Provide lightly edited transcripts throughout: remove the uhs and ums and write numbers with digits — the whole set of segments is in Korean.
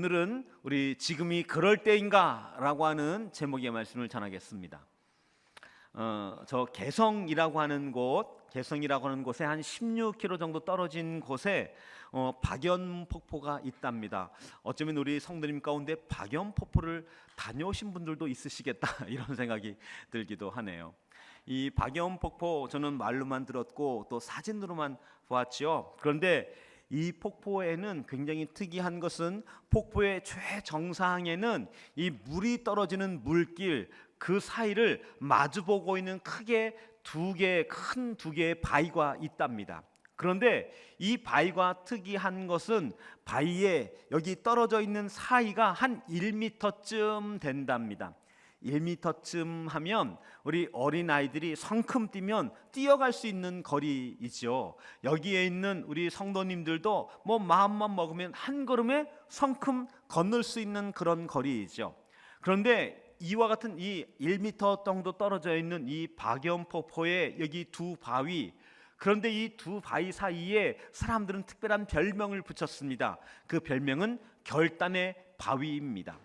오늘은 우리 지금이 그럴 때인가 라고 하는 제목의 말씀을 전하겠습니다. 저 개성이라고 하는 곳에 한 16km 정도 떨어진 곳에 박연폭포가 있답니다. 어쩌면 우리 성도님 가운데 박연폭포를 다녀오신 분들도 있으시겠다 이런 생각이 들기도 하네요. 이 박연폭포 저는 말로만 들었고 또 사진으로만 보았죠. 그런데 이 폭포에는 굉장히 특이한 것은 폭포의 최정상에는 이 물이 떨어지는 물길 그 사이를 마주보고 있는 크게 큰 두 개의 바위가 있답니다. 그런데 이 바위가 특이한 것은 바위에 여기 떨어져 있는 사이가 한 1m쯤 된답니다. 1m쯤 하면 우리 어린아이들이 성큼 뛰면 뛰어갈 수 있는 거리이죠. 여기에 있는 우리 성도님들도 뭐 마음만 먹으면 한 걸음에 성큼 건널 수 있는 그런 거리이죠. 그런데 이와 같은 이 1m 정도 떨어져 있는 이 박연폭포에 여기 두 바위, 그런데 이 두 바위 사이에 사람들은 특별한 별명을 붙였습니다. 그 별명은 결단의 바위입니다.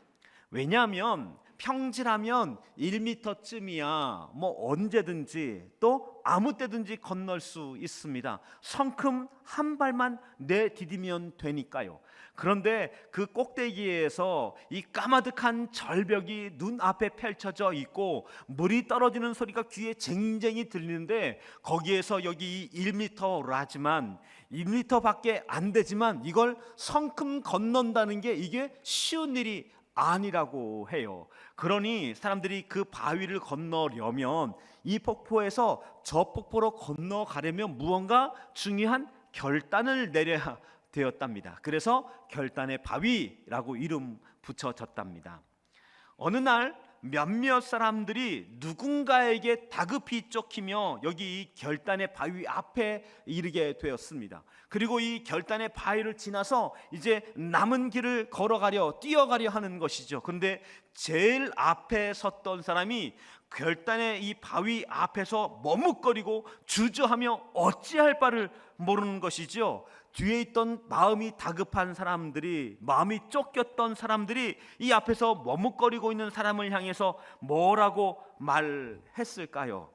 왜냐하면 평지라면 1m쯤이야 뭐 언제든지 또 아무 때든지 건널 수 있습니다. 성큼 한 발만 내디디면 되니까요. 그런데 그 꼭대기에서 이 까마득한 절벽이 눈앞에 펼쳐져 있고 물이 떨어지는 소리가 귀에 쟁쟁이 들리는데 거기에서 여기 1m라지만 1m밖에 안 되지만 이걸 성큼 건넌다는 게 이게 쉬운 일이 아니라고 해요. 그러니 사람들이 그 바위를 건너려면 이 폭포에서 저 폭포로 건너가려면 무언가 중요한 결단을 내려야 되었답니다. 그래서 결단의 바위라고 이름 붙여졌답니다. 어느 날 몇몇 사람들이 누군가에게 다급히 쫓기며 여기 이 결단의 바위 앞에 이르게 되었습니다. 그리고 이 결단의 바위를 지나서 이제 남은 길을 뛰어가려 하는 것이죠. 그런데 제일 앞에 섰던 사람이 결단의 이 바위 앞에서 머뭇거리고 주저하며 어찌할 바를 모르는 것이죠. 뒤에 있던 마음이 다급한 사람들이, 마음이 쫓겼던 사람들이 이 앞에서 머뭇거리고 있는 사람을 향해서 뭐라고 말했을까요?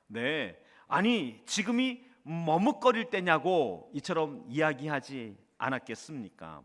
네, 아니 지금이 머뭇거릴 때냐고 이처럼 이야기하지 않았겠습니까?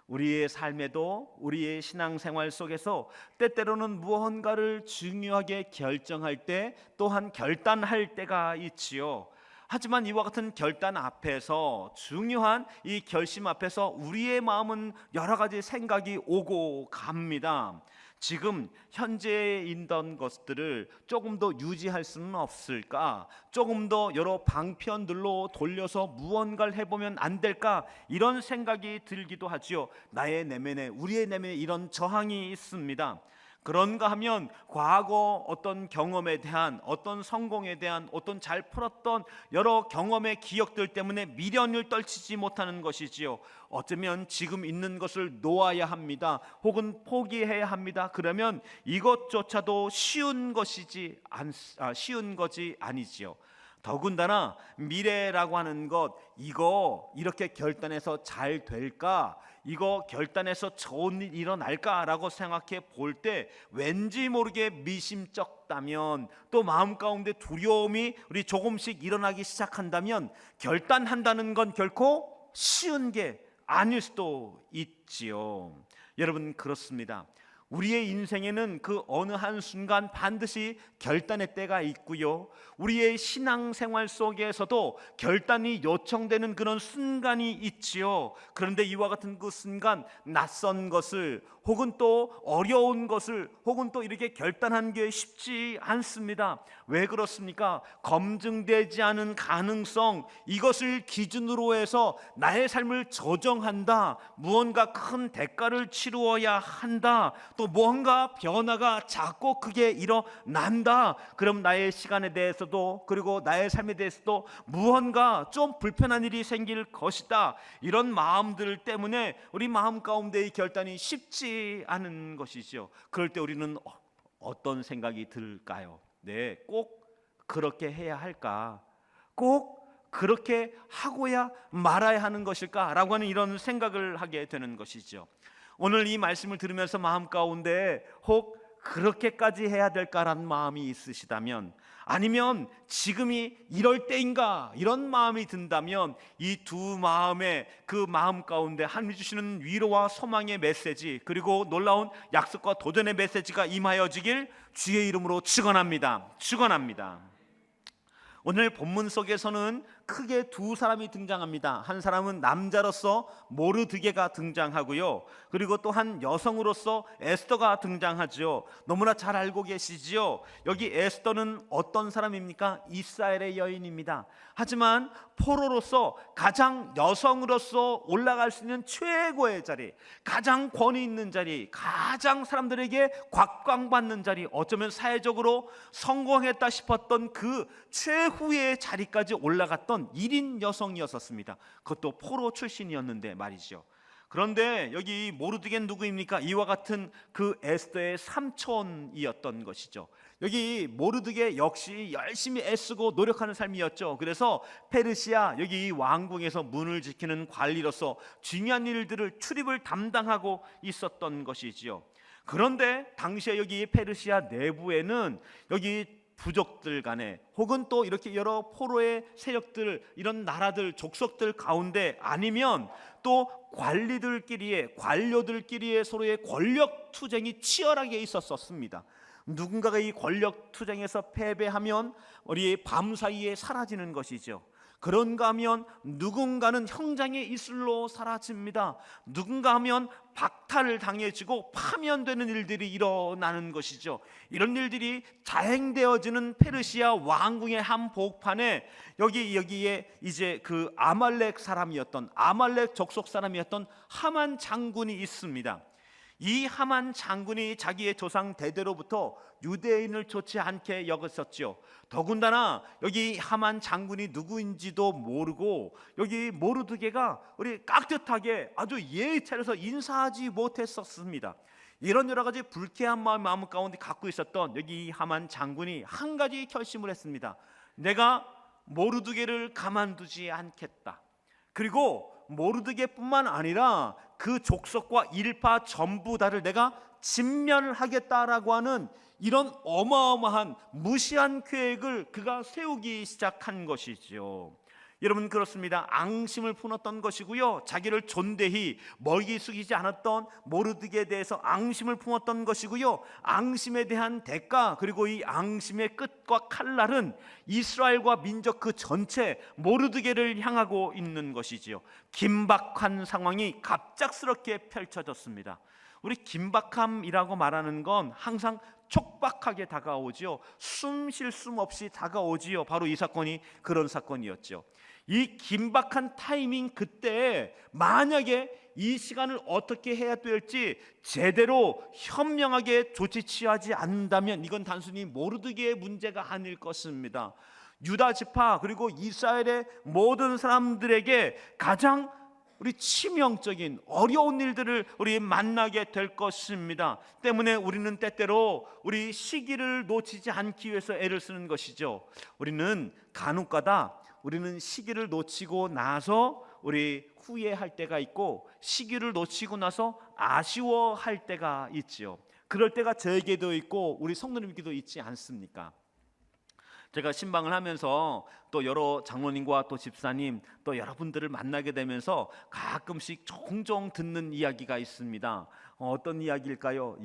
우리의 삶에도 우리의 신앙생활 속에서 때때로는 무언가를 중요하게 결정할 때 또한 결단할 때가 있지요. 하지만 이와 같은 결단 앞에서, 중요한 이 결심 앞에서 우리의 마음은 여러 가지 생각이 오고 갑니다. 지금 현재에 있던 것들을 조금 더 유지할 수는 없을까? 조금 더 여러 방편들로 돌려서 무언가를 해보면 안 될까? 이런 생각이 들기도 하지요. 나의 내면에, 우리의 내면에 이런 저항이 있습니다. 그런가 하면 과거 어떤 경험에 대한, 어떤 성공에 대한, 어떤 잘 풀었던 여러 경험의 기억들 때문에 미련을 떨치지 못하는 것이지요. 어쩌면 지금 있는 것을 놓아야 합니다. 혹은 포기해야 합니다. 그러면 이것조차도 쉬운 것이 아니지요. 더군다나 미래라고 하는 것, 이거 이렇게 결단해서 잘 될까? 이거 결단해서 좋은 일 일어날까라고 생각해 볼 때 왠지 모르게 미심쩍다면, 또 마음 가운데 두려움이 우리 조금씩 일어나기 시작한다면 결단한다는 건 결코 쉬운 게 아닐 수도 있지요. 여러분, 그렇습니다. 우리의 인생에는 그 어느 한순간 반드시 결단의 때가 있고요, 우리의 신앙생활 속에서도 결단이 요청되는 그런 순간이 있지요. 그런데 이와 같은 그 순간, 낯선 것을 혹은 또 어려운 것을 혹은 또 이렇게 결단하는 게 쉽지 않습니다. 왜 그렇습니까? 검증되지 않은 가능성, 이것을 기준으로 해서 나의 삶을 조정한다, 무언가 큰 대가를 치루어야 한다, 또 무언가 변화가 작고 크게 일어난다, 그럼 나의 시간에 대해서도, 그리고 나의 삶에 대해서도 무언가 좀 불편한 일이 생길 것이다, 이런 마음들 때문에 우리 마음 가운데의 결단이 쉽지 않은 것이죠. 그럴 때 우리는 어떤 생각이 들까요? 네, 꼭 그렇게 해야 할까? 꼭 그렇게 하고야 말아야 하는 것일까? 라고 하는 이런 생각을 하게 되는 것이죠. 오늘 이 말씀을 들으면서 마음 가운데 혹 그렇게까지 해야 될까라는 마음이 있으시다면, 아니면 지금이 이럴 때인가 이런 마음이 든다면, 이 두 마음의 그 마음 가운데 하나님이 주시는 위로와 소망의 메시지, 그리고 놀라운 약속과 도전의 메시지가 임하여지길 주의 이름으로 축원합니다. 축원합니다. 오늘 본문 속에서는 크게 두 사람이 등장합니다. 한 사람은 남자로서 모르드게가 등장하고요, 그리고 또 한 여성으로서 에스더가 등장하죠. 너무나 잘 알고 계시지요. 여기 에스더는 어떤 사람입니까? 이스라엘의 여인입니다. 하지만 포로로서 가장 여성으로서 올라갈 수 있는 최고의 자리, 가장 권위 있는 자리, 가장 사람들에게 곽광받는 자리, 어쩌면 사회적으로 성공했다 싶었던 그 최후의 자리까지 올라갔던 1인 여성이었습니다. 그것도 포로 출신이었는데 말이죠. 그런데 여기 모르드게는 누구입니까? 이와 같은 그 에스더의 삼촌이었던 것이죠. 여기 모르드게 역시 열심히 애쓰고 노력하는 삶이었죠. 그래서 페르시아 여기 왕궁에서 문을 지키는 관리로서 중요한 일들을 출입을 담당하고 있었던 것이지요. 그런데 당시에 여기 페르시아 내부에는 여기 부족들 간에, 혹은 또 이렇게 여러 포로의 세력들, 이런 나라들, 족속들 가운데, 아니면 또 관리들끼리의, 관료들끼리의 서로의 권력 투쟁이 치열하게 있었습니다. 누군가가 이 권력 투쟁에서 패배하면 우리 밤사이에 사라지는 것이죠. 그런가 하면 누군가는 형장의 이슬로 사라집니다. 누군가 하면 박탈을 당해지고 파면되는 일들이 일어나는 것이죠. 이런 일들이 자행되어지는 페르시아 왕궁의 한복판에 여기에 이제 그 아말렉 사람이었던, 아말렉 족속 사람이었던 하만 장군이 있습니다. 이 하만 장군이 자기의 조상 대대로부터 유대인을 좋지 않게 여겼었죠. 더군다나 여기 하만 장군이 누구인지도 모르고 여기 모르드게가 우리 깍듯하게 아주 예의 차려서 인사하지 못했었습니다. 이런 여러 가지 불쾌한 마음 가운데 갖고 있었던 여기 하만 장군이 한 가지 결심을 했습니다. 내가 모르드게를 가만두지 않겠다. 그리고 모르드게뿐만 아니라 그 족속과 일파 전부 다를 내가 진멸을 하겠다라고 하는 이런 어마어마한 무시한 계획을 그가 세우기 시작한 것이죠. 여러분, 그렇습니다. 앙심을 품었던 것이고요, 자기를 존대히 멀리 숙이지 않았던 모르드게에 대해서 앙심을 품었던 것이고요, 앙심에 대한 대가, 그리고 이 앙심의 끝과 칼날은 이스라엘과 민족 그 전체 모르드게를 향하고 있는 것이지요. 긴박한 상황이 갑작스럽게 펼쳐졌습니다. 우리 긴박함이라고 말하는 건 항상 촉박하게 다가오지요. 숨 쉴 숨 없이 다가오지요. 바로 이 사건이 그런 사건이었죠. 이 긴박한 타이밍 그때 만약에 이 시간을 어떻게 해야 될지 제대로 현명하게 조치 취하지 않는다면 이건 단순히 모르드게의 문제가 아닐 것입니다. 유다 지파 그리고 이스라엘의 모든 사람들에게 가장 우리 치명적인 어려운 일들을 우리 만나게 될 것입니다. 때문에 우리는 때때로 우리 시기를 놓치지 않기 위해서 애를 쓰는 것이죠. 우리는 간혹가다 우리는 시기를 놓치고 나서 우리 후회할 때가 있고, 시기를 놓치고 나서 아쉬워할 때가 있지요. 그럴 때가 저에게도 있고 우리 성도님께도 있지 않습니까? 제가 신방을 하면서 또 여러 장로님과 또 집사님 또 여러분들을 만나게 되면서 가끔씩 종종 듣는 이야기가 있습니다. 어떤 이야기일까요?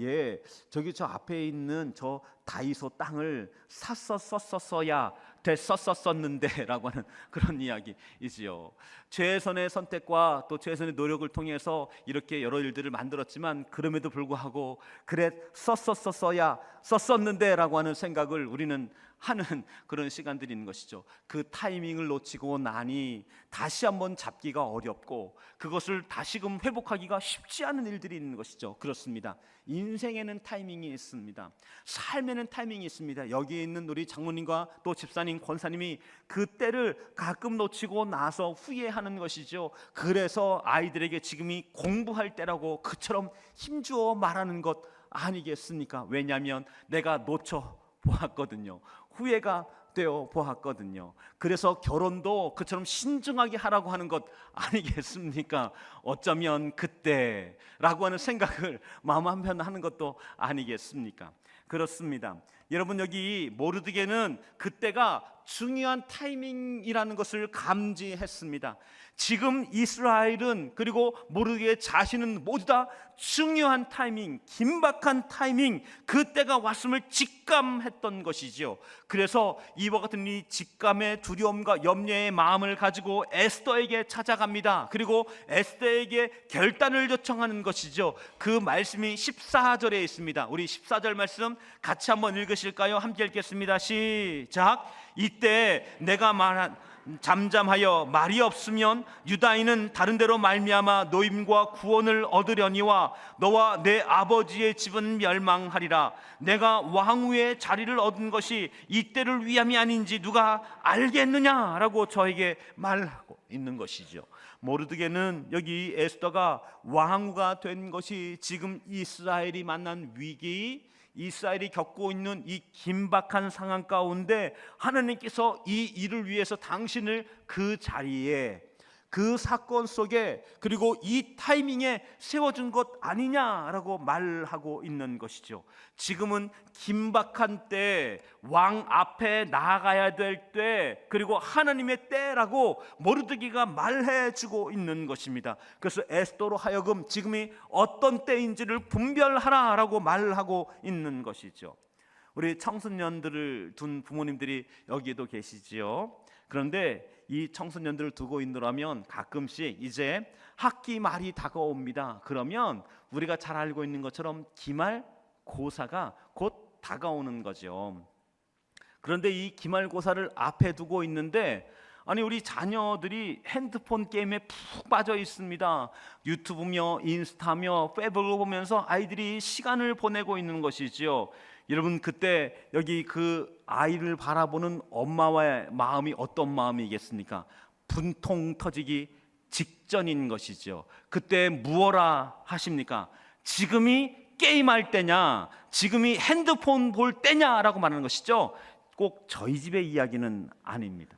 저기 저 앞에 있는 저 다이소 땅을 샀었어야 됐었었는데 라고 하는 그런 이야기이지요. 최선의 선택과 또 최선의 노력을 통해서 이렇게 여러 일들을 만들었지만 그럼에도 불구하고 그래 썼었어야 썼었는데 라고 하는 생각을 우리는 하는 그런 시간들이 있는 것이죠. 그 타이밍을 놓치고 나니 다시 한번 잡기가 어렵고 그것을 다시금 회복하기가 쉽지 않은 일들이 있는 것이죠. 그렇습니다. 인생에는 타이밍이 있습니다. 삶에는 타이밍이 있습니다. 여기에 있는 우리 장모님과 또 집사님, 권사님이 그 때를 가끔 놓치고 나서 후회하는 것이죠. 그래서 아이들에게 지금이 공부할 때라고 그처럼 힘주어 말하는 것 아니겠습니까? 왜냐하면 내가 놓쳐 보았거든요. 후회가 되어 보았거든요. 그래서 결혼도 그처럼 신중하게 하라고 하는 것 아니겠습니까? 어쩌면 그때라고 하는 생각을 마음 한편 하는 것도 아니겠습니까? 그렇습니다. 여러분, 여기 모르드게는 그때가 중요한 타이밍이라는 것을 감지했습니다. 지금 이스라엘은, 그리고 모르드게 자신은 모두 다 중요한 타이밍, 긴박한 타이밍, 그때가 왔음을 직감했던 것이죠. 그래서 이와 같은 이 직감의 두려움과 염려의 마음을 가지고 에스더에게 찾아갑니다. 그리고 에스더에게 결단을 요청하는 것이죠. 그 말씀이 14절에 있습니다. 우리 14절 말씀 같이 한번 읽으실까요? 함께 읽겠습니다. 시작. 이때 내가 말한 잠잠하여 말이 없으면 유다인은 다른 데로 말미암아 노임과 구원을 얻으려니와 너와 내 아버지의 집은 멸망하리라. 내가 왕후의 자리를 얻은 것이 이때를 위함이 아닌지 누가 알겠느냐라고 저에게 말하고 있는 것이죠. 모르드게는 여기 에스더가 왕후가 된 것이 지금 이스라엘이 만난 위기, 이스라엘이 겪고 있는 이 긴박한 상황 가운데 하나님께서 이 일을 위해서 당신을 그 자리에, 그 사건 속에, 그리고 이 타이밍에 세워준 것 아니냐라고 말하고 있는 것이죠. 지금은 긴박한 때, 왕 앞에 나아가야 될 때, 그리고 하나님의 때라고 모르드게가 말해주고 있는 것입니다. 그래서 에스더로 하여금 지금이 어떤 때인지를 분별하라라고 말하고 있는 것이죠. 우리 청소년들을 둔 부모님들이 여기에도 계시지요. 그런데 이 청소년들을 두고 있느라면 가끔씩 이제 학기 말이 다가옵니다. 그러면 우리가 잘 알고 있는 것처럼 기말고사가 곧 다가오는 거죠. 그런데 이 기말고사를 앞에 두고 있는데, 아니 우리 자녀들이 핸드폰 게임에 푹 빠져 있습니다. 유튜브며 인스타며 페이스북을 보면서 아이들이 시간을 보내고 있는 것이지요. 여러분, 그때 여기 그 아이를 바라보는 엄마의 마음이 어떤 마음이겠습니까? 분통 터지기 직전인 것이죠. 그때 무엇라 하십니까? 지금이 게임할 때냐, 지금이 핸드폰 볼 때냐라고 말하는 것이죠. 꼭 저희 집의 이야기는 아닙니다.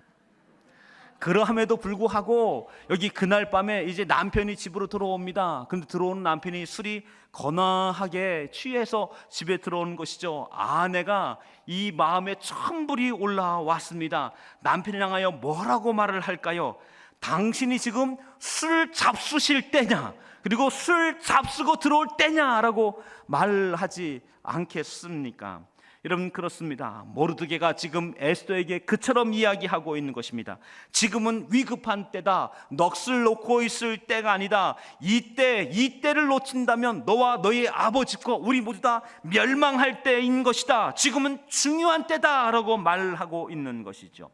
그러함에도 불구하고 여기 그날 밤에 이제 남편이 집으로 들어옵니다. 근데 들어오는 남편이 술이 거나하게 취해서 집에 들어오는 것이죠. 아내가 이 마음에 천불이 올라왔습니다. 남편을 향하여 뭐라고 말을 할까요? 당신이 지금 술 잡수실 때냐, 그리고 술 잡수고 들어올 때냐라고 말하지 않겠습니까? 여러분, 그렇습니다. 모르드게가 지금 에스더에게 그처럼 이야기하고 있는 것입니다. 지금은 위급한 때다. 넋을 놓고 있을 때가 아니다. 이때를 놓친다면 너와 너의 아버지과 우리 모두 다 멸망할 때인 것이다. 지금은 중요한 때다라고 말하고 있는 것이죠.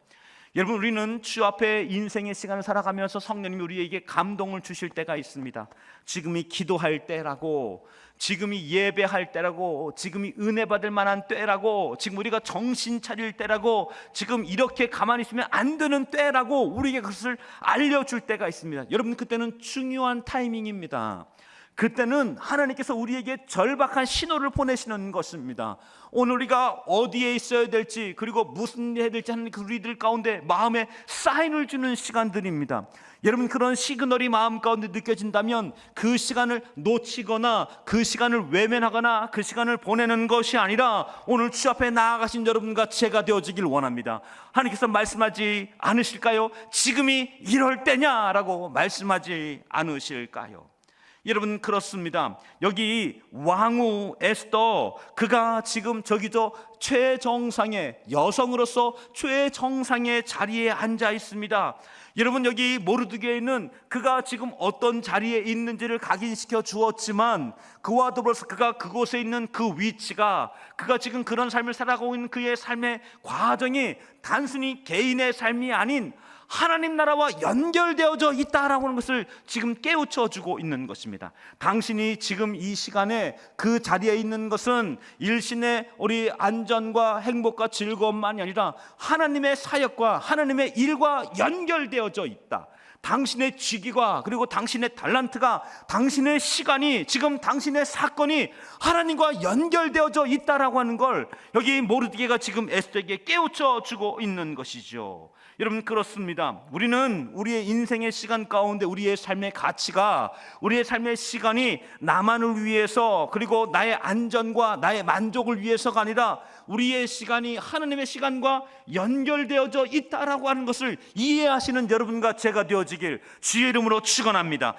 여러분, 우리는 주 앞에 인생의 시간을 살아가면서 성령님이 우리에게 감동을 주실 때가 있습니다. 지금이 기도할 때라고, 지금이 예배할 때라고, 지금이 은혜 받을 만한 때라고, 지금 우리가 정신 차릴 때라고, 지금 이렇게 가만히 있으면 안 되는 때라고 우리에게 그것을 알려줄 때가 있습니다. 여러분, 그때는 중요한 타이밍입니다. 그때는 하나님께서 우리에게 절박한 신호를 보내시는 것입니다. 오늘 우리가 어디에 있어야 될지, 그리고 무슨 일 해야 될지 하는 우리들 가운데 마음에 사인을 주는 시간들입니다. 여러분, 그런 시그널이 마음 가운데 느껴진다면 그 시간을 놓치거나 그 시간을 외면하거나 그 시간을 보내는 것이 아니라 오늘 주 앞에 나아가신 여러분과 제가 되어지길 원합니다. 하나님께서 말씀하지 않으실까요? 지금이 이럴 때냐라고 말씀하지 않으실까요? 여러분, 그렇습니다. 여기 왕후 에스더, 그가 지금 저기저 최정상의, 여성으로서 최정상의 자리에 앉아 있습니다. 여러분, 여기 모르드게는 그가 지금 어떤 자리에 있는지를 각인시켜 주었지만 그와 더불어서 그가 그곳에 있는 그 위치가, 그가 지금 그런 삶을 살아가고 있는 그의 삶의 과정이 단순히 개인의 삶이 아닌 하나님 나라와 연결되어져 있다라고 하는 것을 지금 깨우쳐 주고 있는 것입니다. 당신이 지금 이 시간에 그 자리에 있는 것은 일신의 우리 안전과 행복과 즐거움만이 아니라 하나님의 사역과 하나님의 일과 연결되어져 있다. 당신의 직위가, 그리고 당신의 달란트가, 당신의 시간이, 지금 당신의 사건이 하나님과 연결되어져 있다라고 하는 걸 여기 모르드게가 지금 에스더에게 깨우쳐 주고 있는 것이죠. 여러분, 그렇습니다. 우리는 우리의 인생의 시간 가운데 우리의 삶의 가치가, 우리의 삶의 시간이 나만을 위해서, 그리고 나의 안전과 나의 만족을 위해서가 아니라 우리의 시간이 하나님의 시간과 연결되어져 있다라고 하는 것을 이해하시는 여러분과 제가 되어지길 주의 이름으로 축원합니다.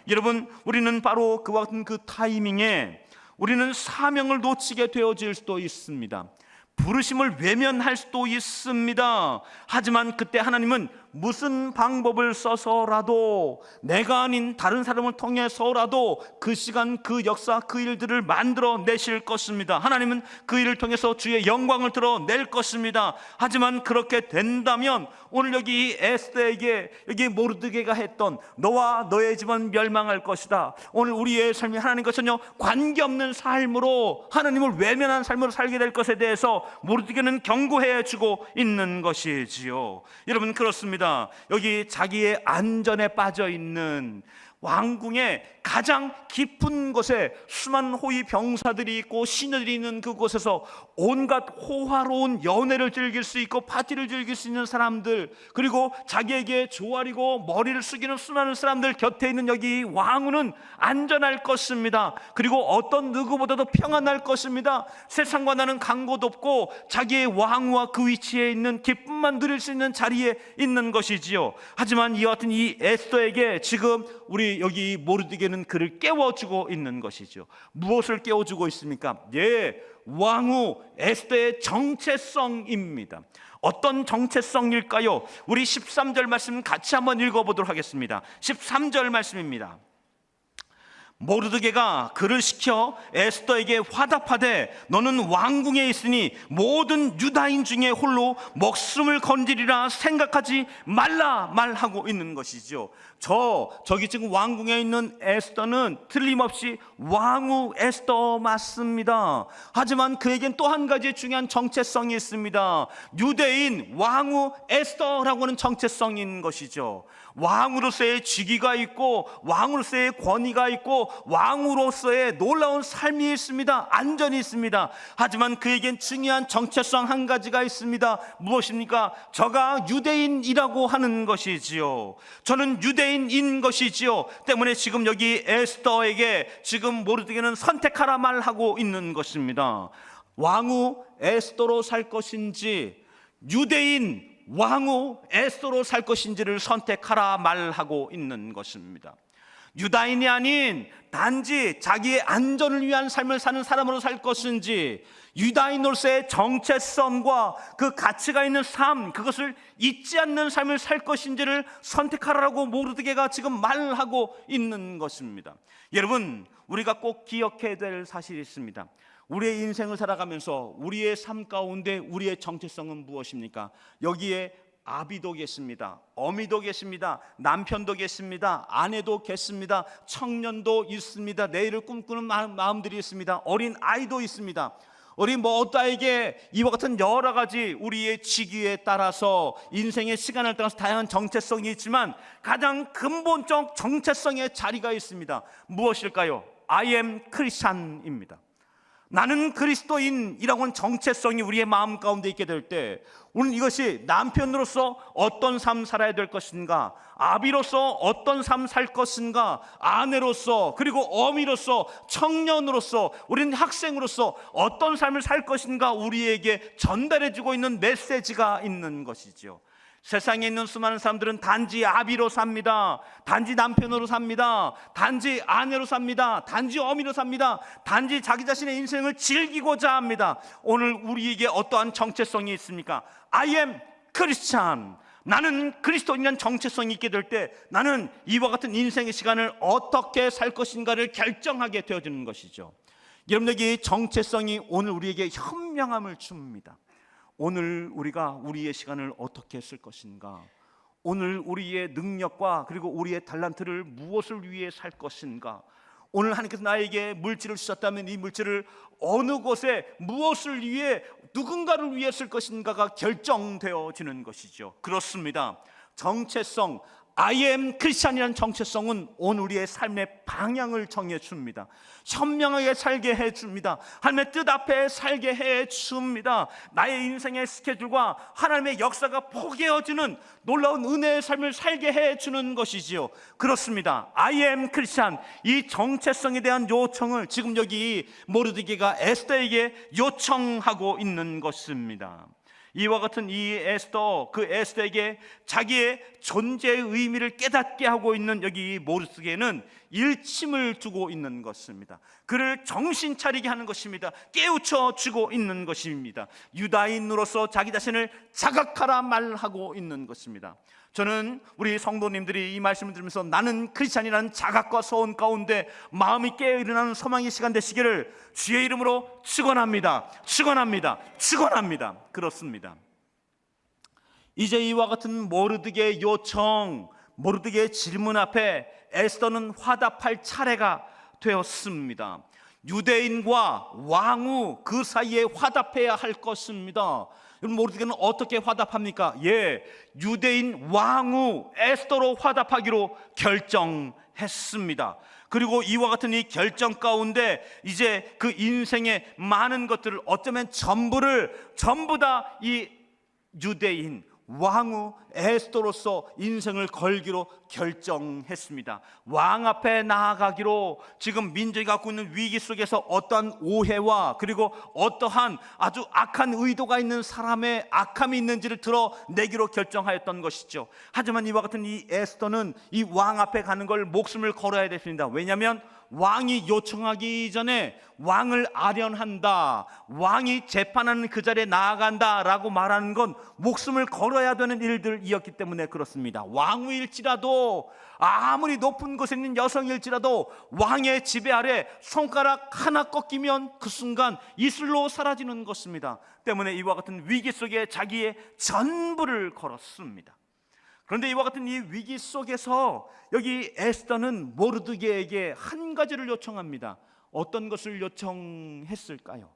여러분, 우리는 바로 그와 같은 그 타이밍에 우리는 사명을 놓치게 되어질 수도 있습니다. 부르심을 외면할 수도 있습니다. 하지만 그때 하나님은 무슨 방법을 써서라도, 내가 아닌 다른 사람을 통해서라도 그 시간, 그 역사, 그 일들을 만들어 내실 것입니다. 하나님은 그 일을 통해서 주의 영광을 드러낼 것입니다. 하지만 그렇게 된다면 오늘 여기 에스더에게, 여기 모르드게가 했던 너와 너의 집은 멸망할 것이다, 오늘 우리의 삶이 하나님과 전혀 관계없는 삶으로, 하나님을 외면한 삶으로 살게 될 것에 대해서 모르드게는 경고해 주고 있는 것이지요. 여러분, 그렇습니다. 여기 자기의 안전에 빠져 있는 왕궁의 가장 깊은 곳에 수많은 호위 병사들이 있고 시녀들이 있는 그곳에서 온갖 호화로운 연애를 즐길 수 있고 파티를 즐길 수 있는 사람들, 그리고 자기에게 조아리고 머리를 숙이는 수많은 사람들 곁에 있는 여기 왕후는 안전할 것입니다. 그리고 어떤 누구보다도 평안할 것입니다. 세상과 나는 간곳 없고 자기의 왕후와 그 위치에 있는 기쁨만 누릴 수 있는 자리에 있는 것이지요. 하지만 이와 같은 이 에스더에게 지금 우리 여기 모르드게는 그를 깨워주고 있는 것이죠. 무엇을 깨워주고 있습니까? 왕후 에스더의 정체성입니다. 어떤 정체성일까요? 우리 13절 말씀 같이 한번 읽어보도록 하겠습니다. 13절 말씀입니다. 모르드게가 그를 시켜 에스더에게 화답하되 너는 왕궁에 있으니 모든 유다인 중에 홀로 목숨을 건지리라 생각하지 말라 말하고 있는 것이죠. 저기 지금 왕궁에 있는 에스더는 틀림없이 왕후 에스더 맞습니다. 하지만 그에겐 또 한 가지 중요한 정체성이 있습니다. 유대인 왕후 에스더라고 하는 정체성인 것이죠. 왕으로서의 직위가 있고 왕으로서의 권위가 있고 왕으로서의 놀라운 삶이 있습니다. 안전이 있습니다. 하지만 그에겐 중요한 정체성 한 가지가 있습니다. 무엇입니까? 저가 유대인이라고 하는 것이지요. 저는 유대인인 것이지요. 때문에 지금 여기 에스더에게 지금 모르드게는 선택하라 말하고 있는 것입니다. 왕후 에스더로 살 것인지 유대인 왕후 에스더로 살 것인지를 선택하라 말하고 있는 것입니다. 유다인이 아닌 단지 자기의 안전을 위한 삶을 사는 사람으로 살 것인지, 유다인으로서의 정체성과 그 가치가 있는 삶, 그것을 잊지 않는 삶을 살 것인지를 선택하라고 모르드게가 지금 말하고 있는 것입니다. 여러분, 우리가 꼭 기억해야 될 사실이 있습니다. 우리의 인생을 살아가면서 우리의 삶 가운데 우리의 정체성은 무엇입니까? 여기에 아비도 계십니다. 어미도 계십니다. 남편도 계십니다. 아내도 계십니다. 청년도 있습니다. 내일을 꿈꾸는 마음들이 있습니다. 어린 아이도 있습니다. 우리 모두에게 이와 같은 여러 가지 우리의 직위에 따라서 인생의 시간을 따라서 다양한 정체성이 있지만 가장 근본적 정체성의 자리가 있습니다. 무엇일까요? I am Christian입니다. 나는 그리스도인이라고 하는 정체성이 우리의 마음 가운데 있게 될 때, 우리는 이것이 남편으로서 어떤 삶 살아야 될 것인가, 아비로서 어떤 삶 살 것인가, 아내로서, 그리고 어미로서, 청년으로서, 우리는 학생으로서 어떤 삶을 살 것인가 우리에게 전달해주고 있는 메시지가 있는 것이죠. 세상에 있는 수많은 사람들은 단지 아비로 삽니다. 단지 남편으로 삽니다. 단지 아내로 삽니다. 단지 어미로 삽니다. 단지 자기 자신의 인생을 즐기고자 합니다. 오늘 우리에게 어떠한 정체성이 있습니까? I am Christian. 나는 그리스도인이라는 정체성이 있게 될 때 나는 이와 같은 인생의 시간을 어떻게 살 것인가를 결정하게 되어지는 것이죠. 여러분에게 정체성이 오늘 우리에게 현명함을 줍니다. 오늘 우리가 우리의 시간을 어떻게 쓸 것인가, 오늘 우리의 능력과 그리고 우리의 달란트를 무엇을 위해 살 것인가, 오늘 하나님께서 나에게 물질을 주셨다면 이 물질을 어느 곳에 무엇을 위해 누군가를 위해 쓸 것인가가 결정되어지는 것이죠. 그렇습니다. 정체성, I am 크리스찬이라는 정체성은 오늘 우리의 삶의 방향을 정해줍니다. 현명하게 살게 해줍니다. 하나님의 뜻 앞에 살게 해줍니다. 나의 인생의 스케줄과 하나님의 역사가 포개어지는 놀라운 은혜의 삶을 살게 해주는 것이지요. 그렇습니다. I am 크리스찬, 이 정체성에 대한 요청을 지금 여기 모르드게가 에스더에게 요청하고 있는 것입니다. 이와 같은 이 에스더, 그 에스더에게 자기의 존재의 의미를 깨닫게 하고 있는 여기 모르드게는 일침을 두고 있는 것입니다. 그를 정신 차리게 하는 것입니다. 깨우쳐 주고 있는 것입니다. 유다인으로서 자기 자신을 자각하라 말하고 있는 것입니다. 저는 우리 성도님들이 이 말씀을 들으면서 나는 크리스찬이라는 자각과 소원 가운데 마음이 깨어 일어나는 소망의 시간 되시기를 주의 이름으로 축원합니다. 축원합니다. 축원합니다. 그렇습니다. 이제 이와 같은 모르드게의 요청, 모르드게의 질문 앞에 에스더는 화답할 차례가 되었습니다. 유대인과 왕후 그 사이에 화답해야 할 것입니다. 여러분, 모르드게는 어떻게 화답합니까? 유대인 왕후 에스더로 화답하기로 결정했습니다. 그리고 이와 같은 이 결정 가운데 이제 그 인생의 많은 것들을, 어쩌면 전부 다 이 유대인 왕후 에스더로서 인생을 걸기로 결정했습니다. 왕 앞에 나아가기로, 지금 민족이 갖고 있는 위기 속에서 어떠한 오해와 그리고 어떠한 아주 악한 의도가 있는 사람의 악함이 있는지를 드러내기로 결정하였던 것이죠. 하지만 이와 같은 이 에스더는 이 왕 앞에 가는 걸 목숨을 걸어야 됐습니다. 왜냐하면 왕이 요청하기 전에 왕을 아련한다, 왕이 재판하는 그 자리에 나아간다 라고 말하는 건 목숨을 걸어야 되는 일들이었기 때문에 그렇습니다. 왕후일지라도, 아무리 높은 곳에 있는 여성일지라도 왕의 지배 아래 손가락 하나 꺾이면 그 순간 이슬로 사라지는 것입니다. 때문에 이와 같은 위기 속에 자기의 전부를 걸었습니다. 그런데 이와 같은 이 위기 속에서 여기 에스더는 모르드게에게 한 가지를 요청합니다. 어떤 것을 요청했을까요?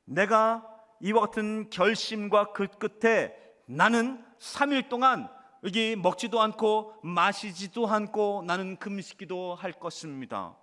내가 이와 같은 결심과 그 끝에 나는 3일 동안 여기 먹지도 않고 마시지도 않고 나는 금식기도 할 것입니다.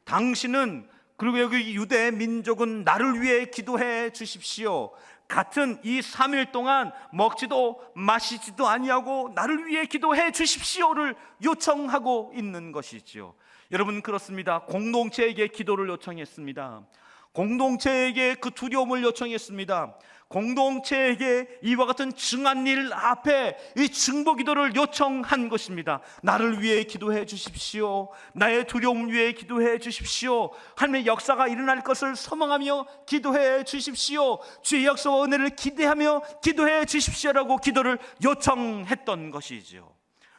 당신은, 그리고 여기 유대 민족은 나를 위해 기도해 주십시오. 같은 이 3일 동안 먹지도 마시지도 아니하고 나를 위해 기도해 주십시오를 요청하고 있는 것이죠. 여러분, 그렇습니다. 공동체에게 기도를 요청했습니다. 공동체에게 그 두려움을 요청했습니다. 공동체에게 이와 같은 증한 일 앞에 이 증보 기도를 요청한 것입니다. 나를 위해 기도해 주십시오. 나의 두려움 위해 기도해 주십시오. 하나님의 역사가 일어날 것을 소망하며 기도해 주십시오. 주의 역사와 은혜를 기대하며 기도해 주십시오라고 기도를 요청했던 것이죠.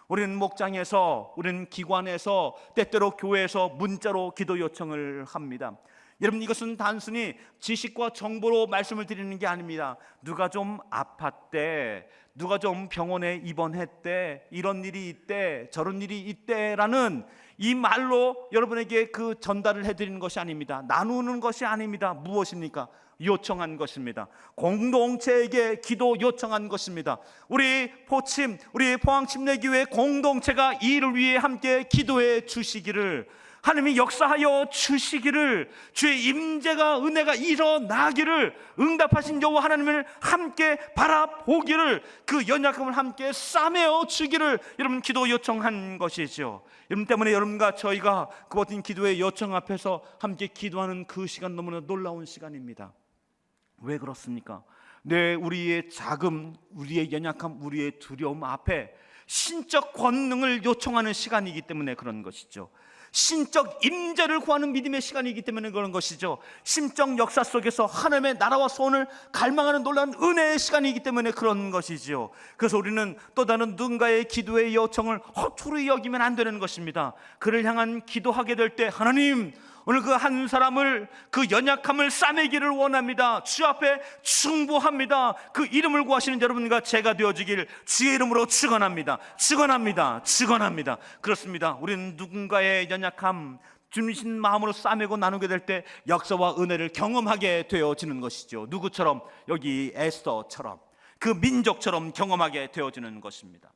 우리는 목장에서, 우리는 기관에서, 때때로 교회에서 문자로 기도 요청을 합니다. 여러분, 이것은 단순히 지식과 정보로 말씀을 드리는 게 아닙니다. 누가 좀 아팠대, 누가 좀 병원에 입원했대, 이런 일이 있대, 저런 일이 있대라는 이 말로 여러분에게 그 전달을 해드리는 것이 아닙니다. 나누는 것이 아닙니다. 무엇입니까? 요청한 것입니다. 공동체에게 기도 요청한 것입니다. 우리 포침, 우리 포항침례교회 공동체가 이 일을 위해 함께 기도해 주시기를, 하나님이 역사하여 주시기를, 주의 임재가, 은혜가 일어나기를, 응답하신 여호와 하나님을 함께 바라보기를, 그 연약함을 함께 싸매어 주기를 여러분 기도 요청한 것이죠. 여러분 때문에 여러분과 저희가 그 모든 기도의 요청 앞에서 함께 기도하는 그 시간, 너무나 놀라운 시간입니다. 왜 그렇습니까? 우리의 자금, 우리의 연약함, 우리의 두려움 앞에 신적 권능을 요청하는 시간이기 때문에 그런 것이죠. 신적 임재를 구하는 믿음의 시간이기 때문에 그런 것이죠. 심적 역사 속에서 하나님의 나라와 소원을 갈망하는 놀라운 은혜의 시간이기 때문에 그런 것이죠. 그래서 우리는 또 다른 누군가의 기도의 요청을 허투루 여기면 안 되는 것입니다. 그를 향한 기도하게 될 때, 하나님, 오늘 그 한 사람을, 그 연약함을 싸매기를 원합니다. 주 앞에 충고합니다. 그 이름을 구하시는 여러분과 제가 되어지길 주의 이름으로 축원합니다. 축원합니다. 축원합니다. 그렇습니다. 우리는 누군가의 연약함 주신 마음으로 싸매고 나누게 될 때 역사와 은혜를 경험하게 되어지는 것이죠. 누구처럼? 여기 에스더처럼. 그 민족처럼 경험하게 되어지는 것입니다.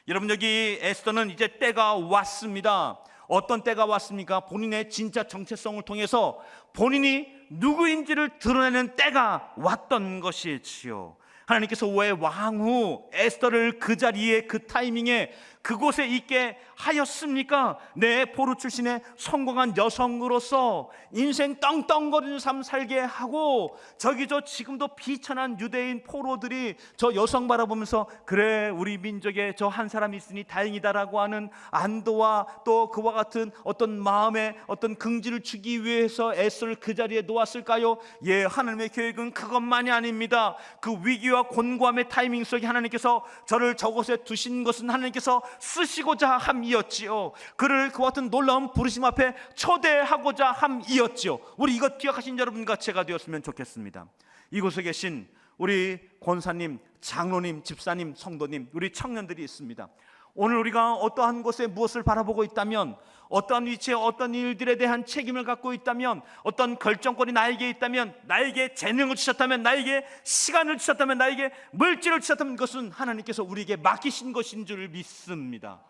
여러분, 여기 에스더는 이제 때가 왔습니다. 어떤 때가 왔습니까? 본인의 진짜 정체성을 통해서 본인이 누구인지를 드러내는 때가 왔던 것이지요. 하나님께서 왜 왕후 에스더를 그 자리에, 그 타이밍에, 그곳에 있게 하였습니까? 내 포로 출신의 성공한 여성으로서 인생 떵떵거리는 삶 살게 하고, 저기 저 지금도 비천한 유대인 포로들이 저 여성 바라보면서 그래, 우리 민족에 저 한 사람이 있으니 다행이다라고 하는 안도와 또 그와 같은 어떤 마음의 어떤 긍지를 주기 위해서 에스더를 그 자리에 놓았을까요? 예, 하나님의 계획은 그것만이 아닙니다. 그 위기와 곤고함의 타이밍 속에 하나님께서 저를 저곳에 두신 것은 하나님께서 쓰시고자 함이었지요. 그를 그와 같은 놀라운 부르심 앞에 초대하고자 함이었지요. 우리 이것 기억하신 여러분과 제가 되었으면 좋겠습니다. 이곳에 계신 우리 권사님, 장로님, 집사님, 성도님, 우리 청년들이 있습니다. 오늘 우리가 어떠한 곳에 무엇을 바라보고 있다면, 어떠한 위치에 어떤 일들에 대한 책임을 갖고 있다면, 어떤 결정권이 나에게 있다면, 나에게 재능을 주셨다면, 나에게 시간을 주셨다면, 나에게 물질을 주셨다면, 그것은 하나님께서 우리에게 맡기신 것인 줄 믿습니다.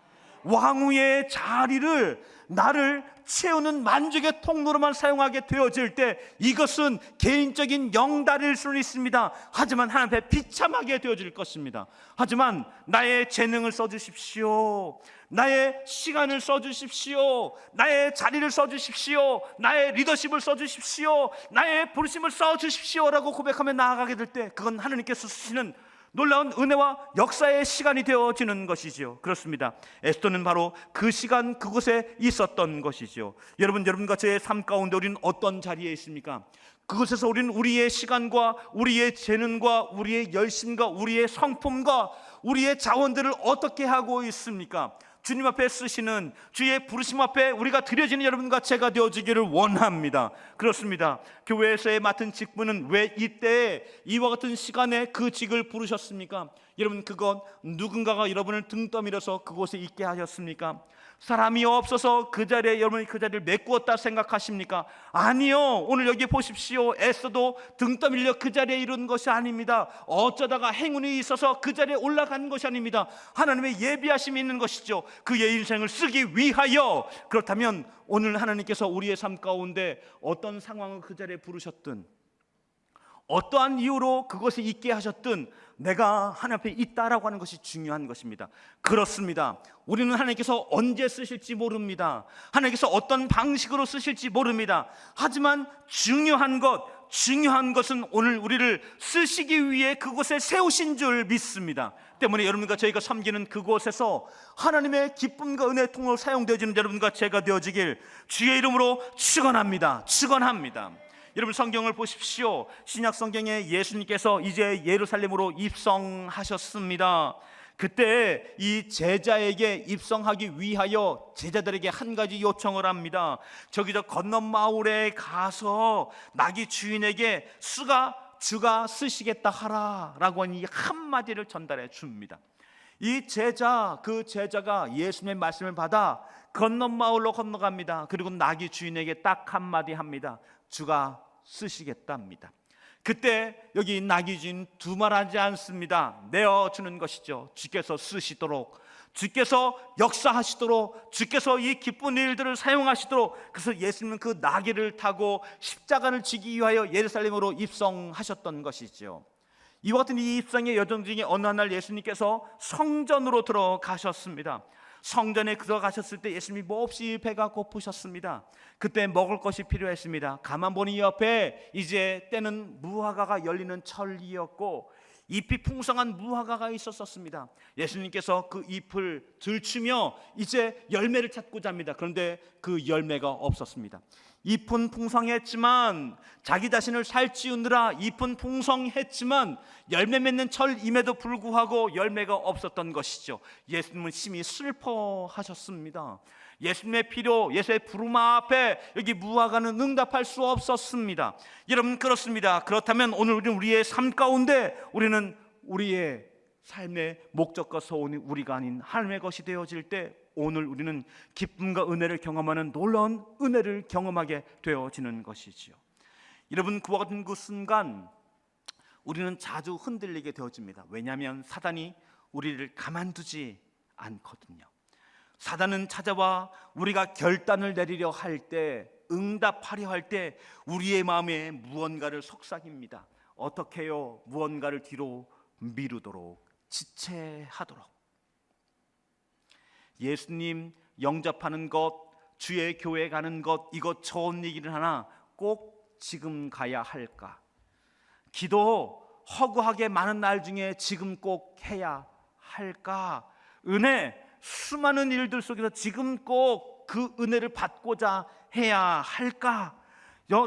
왕후의 자리를 나를 채우는 만족의 통로로만 사용하게 되어질 때 이것은 개인적인 영달일 수는 있습니다. 하지만 하나님 앞에 비참하게 되어질 것입니다. 하지만 나의 재능을 써주십시오, 나의 시간을 써주십시오, 나의 자리를 써주십시오, 나의 리더십을 써주십시오, 나의 부르심을 써주십시오 라고 고백하며 나아가게 될 때 그건 하나님께서 쓰시는 놀라운 은혜와 역사의 시간이 되어지는 것이죠. 그렇습니다. 에스더는 바로 그 시간 그곳에 있었던 것이죠. 여러분과 제 삶 가운데 우리는 어떤 자리에 있습니까? 그곳에서 우리는 우리의 시간과 우리의 재능과 우리의 열심과 우리의 성품과 우리의 자원들을 어떻게 하고 있습니까? 주님 앞에 쓰시는 주의 부르심 앞에 우리가 드려지는 여러분과 제가 되어지기를 원합니다. 그렇습니다. 교회에서의 맡은 직분은 왜 이때에 이와 같은 시간에 그 직을 부르셨습니까? 여러분, 그건 누군가가 여러분을 등 떠밀어서 그곳에 있게 하셨습니까? 사람이 없어서 그 자리에 여러분이 그 자리를 메꾸었다 생각하십니까? 아니요. 오늘 여기 보십시오. 에스더도 등 떠밀려 그 자리에 이른 것이 아닙니다. 어쩌다가 행운이 있어서 그 자리에 올라간 것이 아닙니다. 하나님의 예비하심이 있는 것이죠. 그의 인생을 쓰기 위하여. 그렇다면 오늘 하나님께서 우리의 삶 가운데 어떤 상황을 그 자리에 부르셨든, 어떠한 이유로 그것에 있게 하셨든 내가 하나님 앞에 있다라고 하는 것이 중요한 것입니다. 그렇습니다. 우리는 하나님께서 언제 쓰실지 모릅니다. 하나님께서 어떤 방식으로 쓰실지 모릅니다. 하지만 중요한 것은 오늘 우리를 쓰시기 위해 그곳에 세우신 줄 믿습니다. 때문에 여러분과 저희가 섬기는 그곳에서 하나님의 기쁨과 은혜의 통로로 사용되어지는 여러분과 제가 되어지길 주의 이름으로 축원합니다. 여러분, 성경을 보십시오. 신약 성경에 예수님께서 이제 예루살렘으로 입성하셨습니다. 그때 이 제자에게 입성하기 위하여 제자들에게 한 가지 요청을 합니다. 저기 저 건넌 마을에 가서 나귀 주인에게 주가 쓰시겠다 하라라고 하는 이 한마디를 전달해 줍니다. 이 제자가 예수님의 말씀을 받아 건넌 마을로 건너갑니다. 그리고 나귀 주인에게 딱 한마디 합니다. 주가 쓰시겠답니다. 그때 여기 나귀 주인 두말하지 않습니다. 내어주는 것이죠. 주께서 쓰시도록, 주께서 역사하시도록, 주께서 이 기쁜 일들을 사용하시도록. 그래서 예수님은 그 나귀를 타고 십자가를 지기 위하여 예루살렘으로 입성하셨던 것이죠. 이와 같은 이 입성의 여정 중에 어느 날 예수님께서 성전으로 들어가셨습니다. 성전에 들어가셨을 때 예수님이 몹시 배가 고프셨습니다. 그때 먹을 것이 필요했습니다. 가만 보니 옆에 이제 때는 무화과가 열리는 철이었고 잎이 풍성한 무화과가 있었습니다. 예수님께서 그 잎을 들추며 이제 열매를 찾고자 합니다. 그런데 그 열매가 없었습니다. 잎은 풍성했지만 자기 자신을 살찌우느라 잎은 풍성했지만 열매 맺는 철임에도 불구하고 열매가 없었던 것이죠. 예수님은 심히 슬퍼하셨습니다. 예수님의 필요, 예수의 부름 앞에 여기 무화과는 응답할 수 없었습니다. 여러분, 그렇습니다. 그렇다면 오늘 우리의 삶 가운데 우리는 우리의 삶의 목적과 소원이 우리가 아닌 하나님의 것이 되어질 때 오늘 우리는 기쁨과 은혜를 경험하는 놀라운 은혜를 경험하게 되어지는 것이지요. 여러분, 그와 같은 그 순간 우리는 자주 흔들리게 되어집니다. 왜냐하면 사단이 우리를 가만두지 않거든요. 사단은 찾아와 우리가 결단을 내리려 할 때, 응답하려 할 때 우리의 마음에 무언가를 속삭입니다. 어떻게 해요? 무언가를 뒤로 미루도록, 지체하도록. 예수님 영접하는 것, 주의 교회 가는 것, 이것 좋은 얘기를 하나 꼭 지금 가야 할까? 기도 허구하게 많은 날 중에 지금 꼭 해야 할까? 은혜, 수많은 일들 속에서 지금 꼭 그 은혜를 받고자 해야 할까?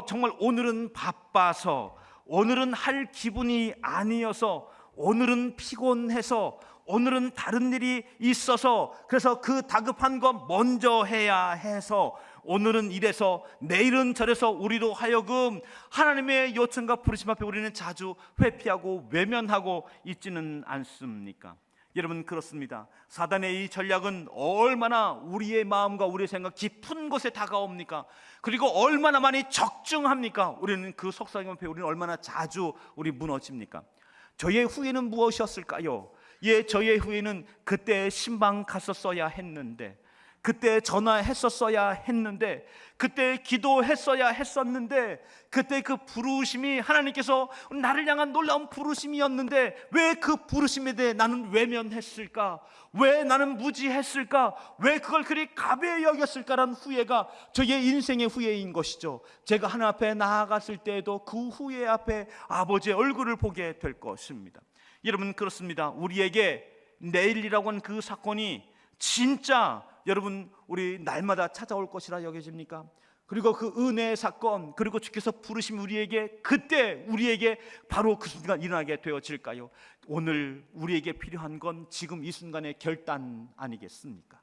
정말 오늘은 바빠서, 오늘은 할 기분이 아니어서, 오늘은 피곤해서, 오늘은 다른 일이 있어서, 그래서 그 다급한 것 먼저 해야 해서, 오늘은 이래서 내일은 저래서 우리로 하여금 하나님의 요청과 부르심 앞에 우리는 자주 회피하고 외면하고 있지는 않습니까? 여러분, 그렇습니다. 사단의 이 전략은 얼마나 우리의 마음과 우리의 생각 깊은 곳에 다가옵니까? 그리고 얼마나 많이 적중합니까? 우리는 그 속삭임 앞에 우리는 얼마나 자주 우리 무너집니까? 저의 후회는 무엇이었을까요? 예, 저의 후회는 그때 신방 갔었어야 했는데, 그때 전화했었어야 했는데, 그때 기도했어야 했었는데, 그때 그 부르심이 하나님께서 나를 향한 놀라운 부르심이었는데 왜 그 부르심에 대해 나는 외면했을까? 왜 나는 무지했을까? 왜 그걸 그리 가벼이 여겼을까라는 후회가 저의 인생의 후회인 것이죠. 제가 하나님 앞에 나아갔을 때에도 그 후회 앞에 아버지의 얼굴을 보게 될 것입니다. 여러분, 그렇습니다. 우리에게 내일이라고 하는 그 사건이 진짜 여러분 우리 날마다 찾아올 것이라 여겨집니까? 그리고 그 은혜의 사건, 그리고 주께서 부르심 우리에게 그때 우리에게 바로 그 순간 일어나게 되어질까요? 오늘 우리에게 필요한 건 지금 이 순간의 결단 아니겠습니까?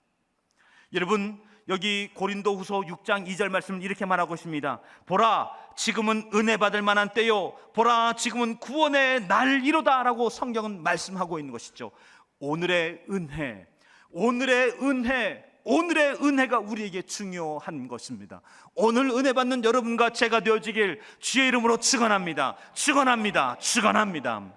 여러분, 여기 고린도후서 6장 2절 말씀 이렇게 말하고 있습니다. 보라, 지금은 은혜 받을 만한 때요, 보라, 지금은 구원의 날이로다 라고 성경은 말씀하고 있는 것이죠. 오늘의 은혜, 오늘의 은혜, 오늘의 은혜가 우리에게 중요한 것입니다. 오늘 은혜 받는 여러분과 제가 되어지길 주의 이름으로 축원합니다. 축원합니다. 축원합니다.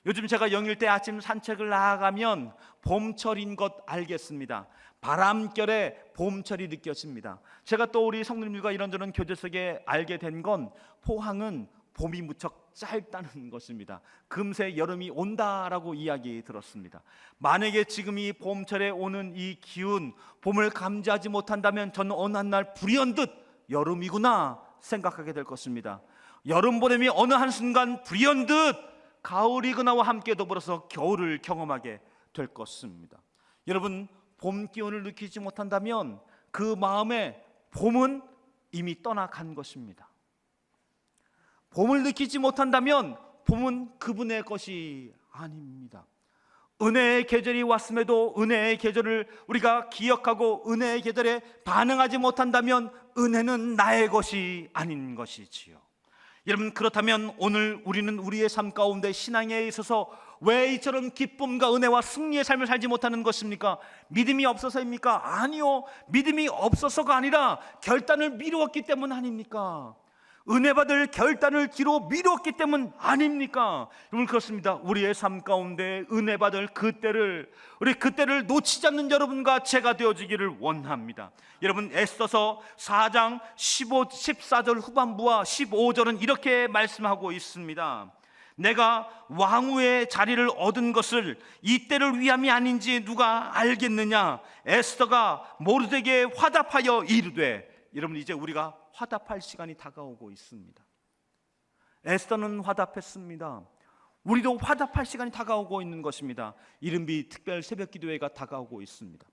요즘 제가 영일 때 아침 산책을 나가면 봄철인 것 알겠습니다. 바람결에 봄철이 느껴집니다. 제가 또 우리 성도님들과 이런저런 교제 속에 알게 된 건 포항은 봄이 무척 짧다는 것입니다. 금세 여름이 온다라고 이야기 들었습니다. 만약에 지금 이 봄철에 오는 이 기운, 봄을 감지하지 못한다면 저는 어느 한날 불현듯 여름이구나 생각하게 될 것입니다. 여름 보냄이 어느 한순간 불현듯 가을이구나와 함께 더불어서 겨울을 경험하게 될 것입니다. 여러분, 봄 기운을 느끼지 못한다면 그 마음에 봄은 이미 떠나간 것입니다. 봄을 느끼지 못한다면 봄은 그분의 것이 아닙니다. 은혜의 계절이 왔음에도 은혜의 계절을 우리가 기억하고 은혜의 계절에 반응하지 못한다면 은혜는 나의 것이 아닌 것이지요. 여러분, 그렇다면 오늘 우리는 우리의 삶 가운데 신앙에 있어서 왜 이처럼 기쁨과 은혜와 승리의 삶을 살지 못하는 것입니까? 믿음이 없어서입니까? 아니요, 믿음이 없어서가 아니라 결단을 미루었기 때문 아닙니까? 은혜 받을 결단을 뒤로 미뤘기 때문 아닙니까? 여러분, 그렇습니다. 우리의 삶 가운데 은혜 받을 그때를, 우리 그때를 놓치지 않는 여러분과 제가 되어지기를 원합니다. 여러분, 에스더서 4장 14절 후반부와 15절은 이렇게 말씀하고 있습니다. 내가 왕후의 자리를 얻은 것을 이때를 위함이 아닌지 누가 알겠느냐? 에스더가 모르드게에 화답하여 이르되. 여러분, 이제 우리가 화답할 시간이 다가오고 있습니다. 에스더는 화답했습니다. 우리도 화답할 시간이 다가오고 있는 것입니다. 이른비 특별 새벽 기도회가 다가오고 있습니다.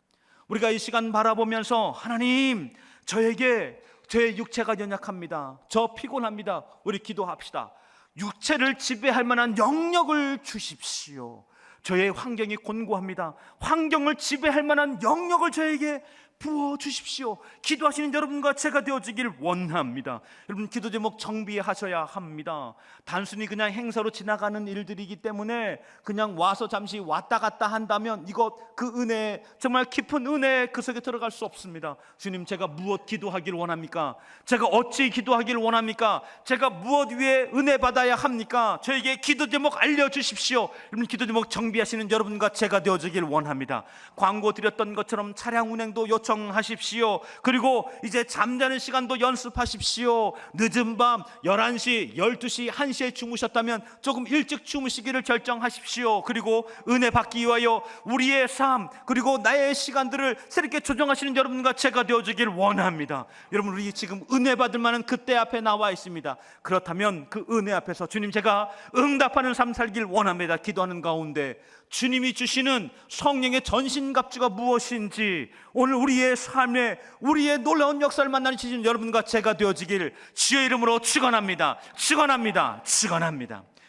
우리가 이 시간 바라보면서 하나님, 저에게 제 육체가 연약합니다. 저 피곤합니다. 우리 기도합시다. 육체를 지배할 만한 영역을 주십시오. 저의 환경이 곤고합니다. 환경을 지배할 만한 영역을 저에게 부어 주십시오. 기도하시는 여러분과 제가 되어지길 원합니다. 여러분, 기도 제목 정비하셔야 합니다. 단순히 그냥 행사로 지나가는 일들이기 때문에 그냥 와서 잠시 왔다 갔다 한다면 이것 그 은혜, 정말 깊은 은혜 그 속에 들어갈 수 없습니다. 주님, 제가 무엇 기도하길 원합니까? 제가 어찌 기도하길 원합니까? 제가 무엇 위에 은혜 받아야 합니까? 저에게 기도 제목 알려주십시오. 여러분, 기도 제목 정비하시는 여러분과 제가 되어지길 원합니다. 광고 드렸던 것처럼 차량 운행도 요청하십시오. 그리고 이제 잠자는 시간도 연습하십시오. 늦은 밤 11시, 12시, 1시에 주무셨다면 조금 일찍 주무시기를 결정하십시오. 그리고 은혜 받기 위하여 우리의 삶, 그리고 나의 시간들을 새롭게 조정하시는 여러분과 제가 되어주길 원합니다. 여러분, 우리 지금 은혜 받을 만한 그때 앞에 나와 있습니다. 그렇다면 그 은혜 앞에서 주님, 제가 응답하는 삶 살길 원합니다. 기도하는 가운데 주님이 주시는 성령의 전신갑주가 무엇인지, 오늘 우리의 삶에 우리의 놀라운 역사를 만나는 여러분과 제가 되어지길 주의 이름으로 축원합니다. 축원합니다. 축원합니다.